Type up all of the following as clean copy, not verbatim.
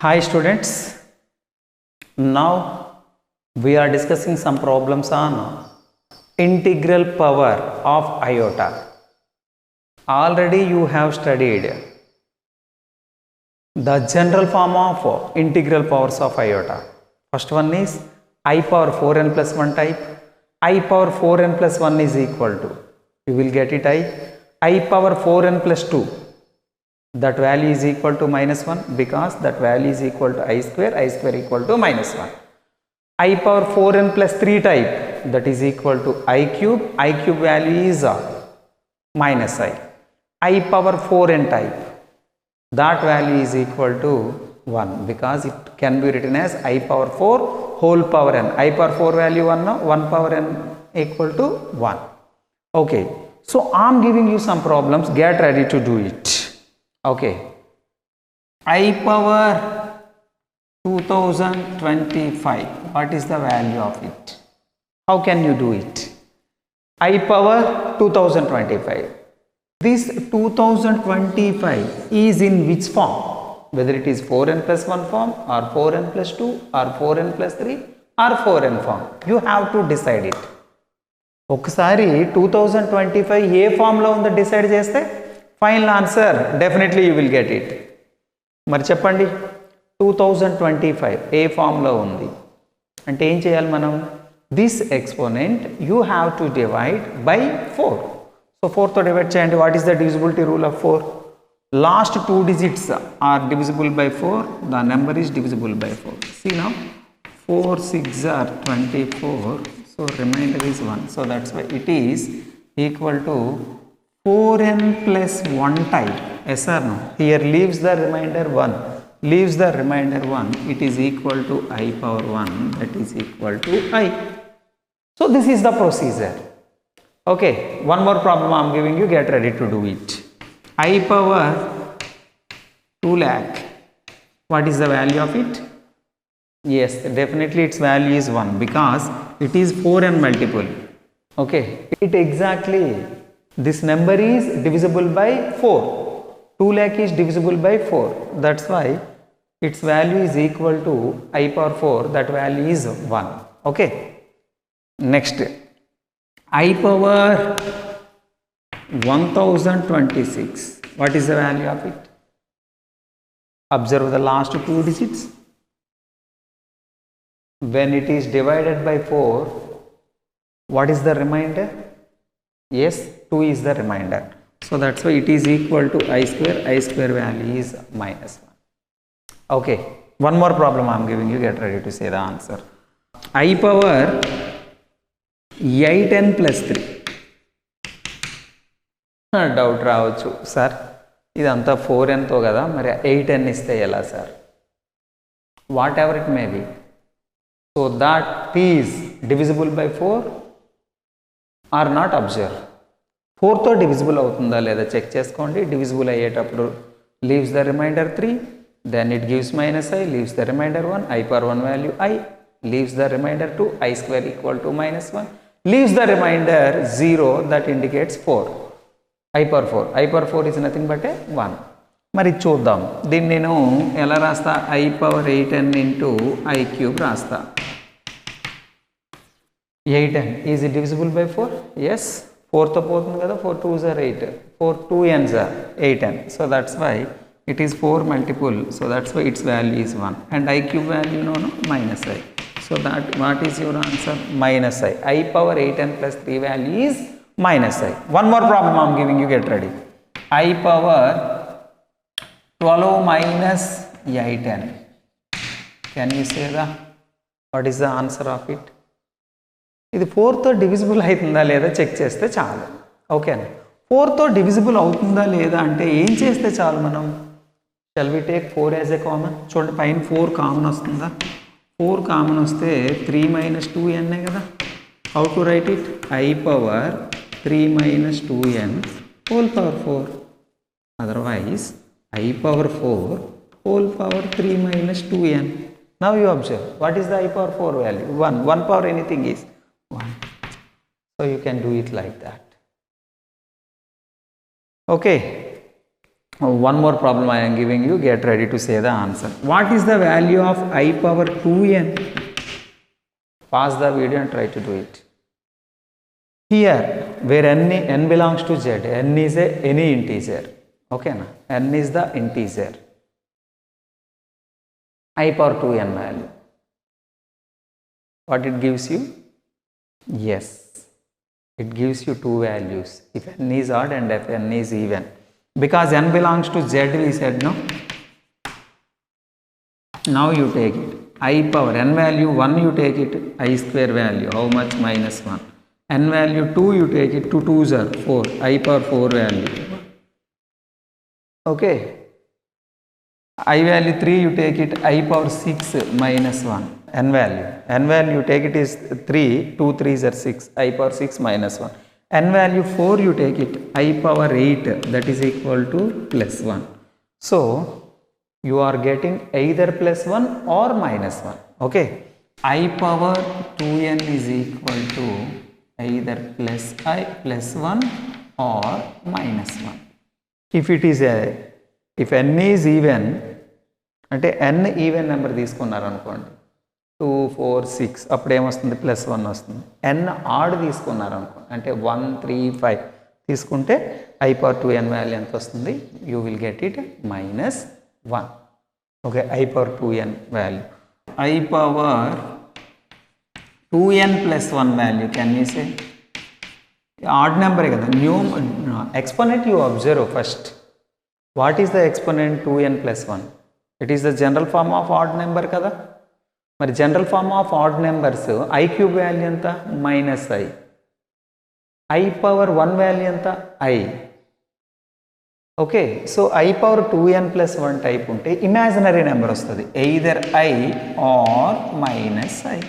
Hi students, now we are discussing some problems on integral power of iota. Already you have studied the general form of integral powers of iota. First one is I power 4n plus 1 type. I power 4n plus 1 is equal to, you will get it I power 4n plus 2. That value is equal to minus 1 because that value is equal to I square equal to minus 1. I power 4n plus 3 type, that is equal to I cube value is minus I power 4n type, that value is equal to 1 because it can be written as I power 4 whole power n. I power 4 value 1 now, 1 power n equal to 1. Okay, so I am giving you some problems, get ready to do it. Okay, I power 2025, what is the value of it? How can you do it? I power 2025. This 2025 is in which form? Whether it is 4n plus 1 form or 4n plus 2 or 4n plus 3 or 4n form. You have to decide it. ఒకసారి 2025 ఏ ఫామ్లో ఉందో decide చేస్తే final answer definitely you will get it. మరి చెప్పండి 2025 ఏ ఫామ్లో ఉంది అంటే ఏం చేయాలి మనం? This exponent you have to divide by 4. So 4తో డివైడ్ చేయండి. What is the divisibility rule of 4? Last 2 digits are divisible by 4, the number is divisible by 4. See now, 4 6 are 24, so remainder is 1. So that's why it is equal to 4n plus 1 type. Yes or no? Here leaves the remainder 1. Leaves the remainder 1. It is equal to I power 1. That is equal to I. So this is the procedure. Okay. One more problem I am giving you. Get ready to do it. I power 2 lakh. What is the value of it? Yes, definitely its value is 1 because it is 4n multiple. Okay. It exactly, this number is divisible by 4. 2 lakh is divisible by 4. That's why its value is equal to I power 4. That value is 1. Okay. Next, I power 1026. What is the value of it? Observe the last 2 digits. When it is divided by 4, what is the remainder? Yes, 2 is the remainder. So that's why it is equal to I square value is minus 1. Okay, one more problem I am giving you, get ready to say the answer. I power 8n plus 3. Doubt రావచ్చు, sir ఇదంతా 4nతో కదా, మరి 8n ఇస్తే ఎలా sir? Whatever it may be. So that is divisible by 4 or not? Observe, 4తో divisible అవుతుందా లేదా చెక్ చేసుకోండి. డివిజిబుల్ అయ్యేటప్పుడు leaves the remainder 3, then it gives minus I, leaves the remainder 1, I power 1 value I, leaves the remainder 2, I square equal to minus 1, leaves the remainder 0, that indicates 4. I power 4. I power 4 is nothing but a 1. మరి చూద్దాం దీన్ని నేను ఎలా రాస్తా? I power 8n into I cube రాస్తా. 8n is it divisible by 4? Yes. 4తో పోతుంది కదా, 4 2s are 8, 4 2n's are 8n. So that's why it is 4 multiple. So that's why its value is 1. And I cube value no minus I. So that what is your answer? Minus I. I power 8n plus 3 value is minus I. One more problem I am giving you, get ready. I power 12 minus 8n. Can you say what is the answer of it? ఇది 4తో divisible అవుతుందా లేదా check చేస్తే చాలు. ఓకేనా? 4తో divisible అవుతుందా లేదా అంటే ఏం చేస్తే చాలు మనం? Shall we take 4 as a common. చూడండి పైన 4 కామన్ వస్తుందా? 4 కామన్ వస్తే 3 minus 2n కదా. How to right it? I power 3 minus 2n whole power 4. Otherwise I power 4 whole power 3 minus 2n. Now you observe, what is the I power 4 value? 1. 1 power anything is 1. So you can do it like that. Okay. One more problem I am giving you, get ready to say the answer. What is the value of I power 2n? Pause the video and try to do it. Here, where n belongs to z, n is any integer. Okay, na? N is the integer. I power 2n value. What it gives you? Yes, it gives you two values. If n is odd and if n is even. Because n belongs to z, we said no. Now you take it. I power n value 1, you take it I square value. How much? -1. N value 2, you take it. 2 2s are 4. I power 4 value. Okay. I value 3, you take it. I power 6 -1. N value. N value you take it is 3. 2 3s are 6. I power 6 -1. N value 4, you take it. I power 8, that is equal to +1. So you are getting either +1 or -1. Okay. I power 2n is equal to either +1 or -1. If it is if n is even, అంటే n even number తీసుకున్నారు అనుకోండి, 2 4 6, అప్పుడు ఏమొస్తుంది? +1 వస్తుంది. n add తీసుకున్నారు అనుకోండి, అంటే 1 3 5 తీసుకుంటే I power 2n వాల్యూ ఎంత వస్తుంది? You will get it -1. Okay, I power 2n value. I power 2n + 1 value, can you say? Odd నెంబరే కదా. Exponent you observe first. What is the exponent 2n + 1? It is the general form of odd number కదా. మరి general form of odd numbers I cube value ఎంత? -i. I power 1 value ఎంత? I. Okay, so I power 2n + 1 type ఉంటే imaginary number వస్తుంది. Either I or -i.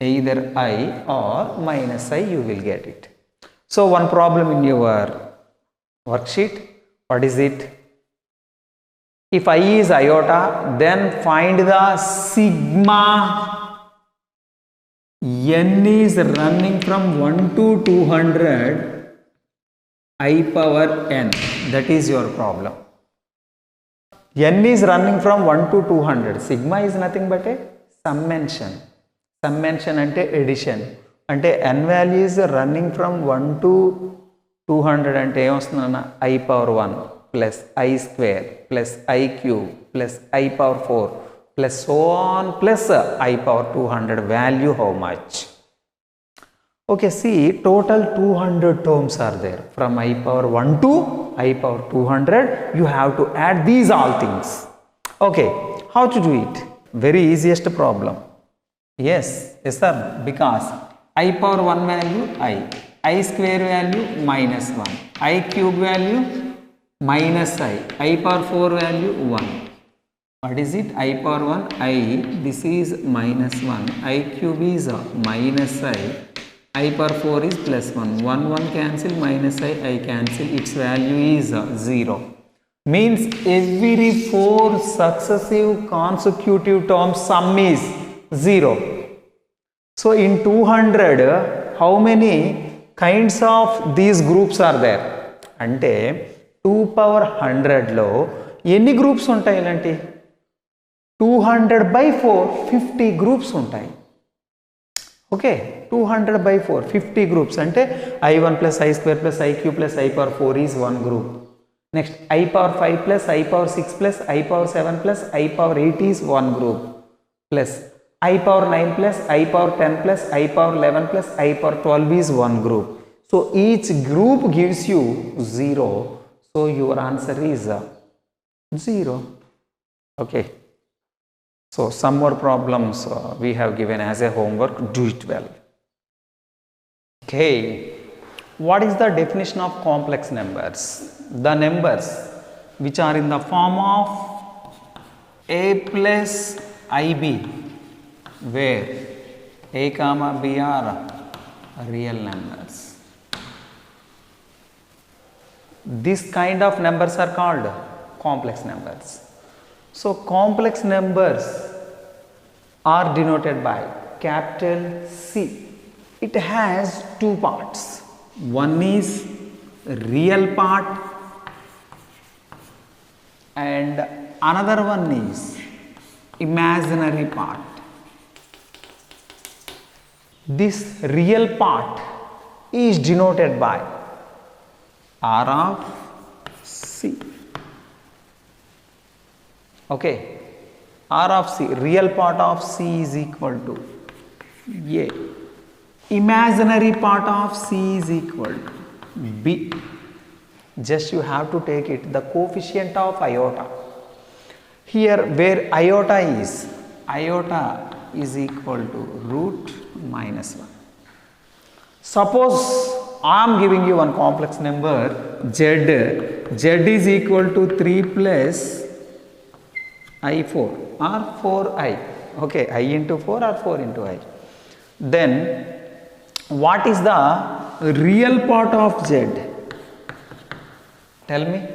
Either I or -i, you will get it. So one problem in your worksheet, what is it? If I is iota, then find the sigma n is running from 1 to 200 I power n. That is your problem. N is running from 1 to 200. Sigma is nothing but a summation. Summation అంటే edition. అంటే n values running from 1 to 200 అంటే ఏమొస్తుందన్న? I power 1 plus I square plus I cube plus I power 4 plus so on plus I power 200. Value how much? Okay, see, total 200 terms are there. From I power 1 to I power 200, you have to add these all things. Okay, how to do it? Very easiest problem. Yes sir, because I power 1 value I square value -1, I cube value -i power 4 value 1. What is it? I power 1 I, this is -1, I cube is -i power 4 is +1. 1 1 cancel, -i cancel, its value is 0. Means every 4 successive consecutive terms sum is 0. So in 200, how many kinds of these groups are there? అంటే 2 power 100లో ఎన్ని groups ఉంటాయి? ఇలాంటి 200/4 50 groups ఉంటాయి. Okay, 200/4 50 groups అంటే I1 + I square + I cube + I power 4 is one group. Next I power 5 + I power 6 + I power 7 + I power 8 is one group, plus I power 9 + I power 10 + I power 11 + I power 12 is one group. So each group gives you 0. So your answer is 0. Okay. So some more problems we have given as a homework. Do it well. Okay. What is the definition of complex numbers? The numbers which are in the form of a plus ib, where a comma b are real numbers. This kind of numbers are called complex numbers. So complex numbers are denoted by capital C. It has two parts. One is real part and another one is imaginary part. This real part is denoted by R of C. Okay, R of C, real part of C is equal to A. Imaginary part of C is equal to B. Just you have to take it, the coefficient of iota. Here where iota is equal to root minus 1. Suppose I am giving you one complex number z is equal to 3 plus I4 or 4i. Okay, I into 4 or 4 into I. Then what is the real part of z? Tell me.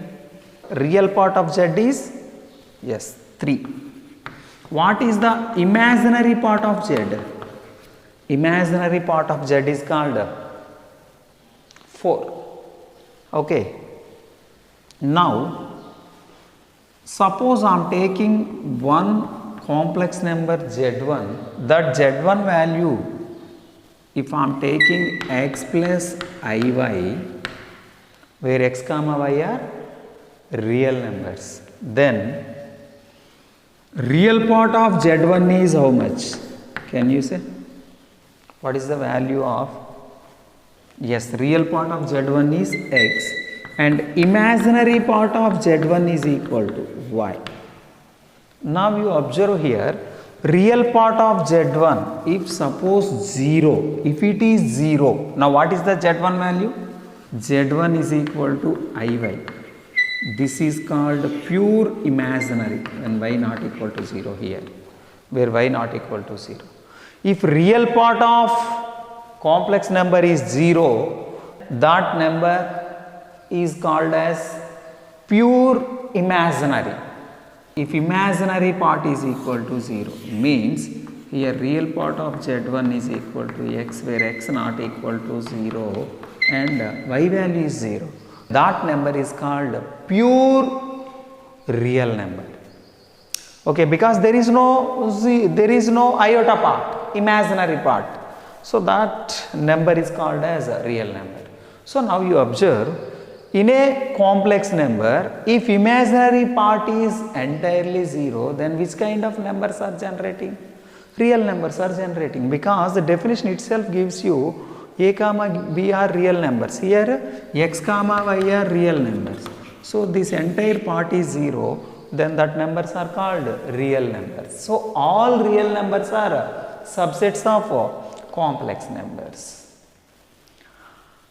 Real part of z is, yes, 3. What is the imaginary part of z? Imaginary part of z is called 4. Okay. Now suppose I am taking one complex number z1, that z1 value, if I am taking x plus iy, where x comma y are real numbers, then real part of z1 is how much? Can you say? What is the value of? Yes, real part of z1 is x and imaginary part of z1 is equal to y. Now you observe here, real part of z1, if suppose 0, if it is 0, now what is the z1 value? z1 is equal to iy. This is called pure imaginary when y not equal to 0 here, where y not equal to 0. If real part of complex number is 0, that number is called as pure imaginary. If imaginary part is equal to 0, means here real part of z1 is equal to x, where x not equal to 0 and y value is 0. That number is called pure real number. Okay, because there is no iota part, imaginary part. So that number is called as a real number. So now you observe, in a complex number, if imaginary part is entirely 0, then which kind of numbers are generating? Real numbers are generating, because the definition itself gives you a comma b are real numbers. Here x comma y are real numbers. So this entire part is 0, then that numbers are called real numbers. So all real numbers are subsets of complex numbers.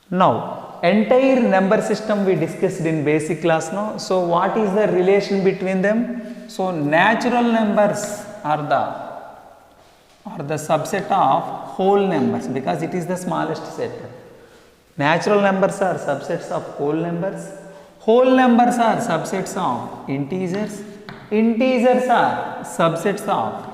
Now entire number system we discussed in basic class now. So what is the relation between them? So natural numbers are the subset of whole numbers, because it is the smallest set. Natural numbers are subsets of whole numbers. Whole numbers are subsets of integers. Integers are subsets of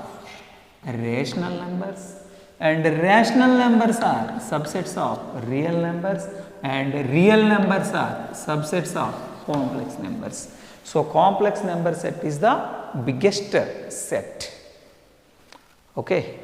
rational numbers. And rational numbers are subsets of real numbers. And real numbers are subsets of complex numbers. So complex number set is the biggest set. Okay.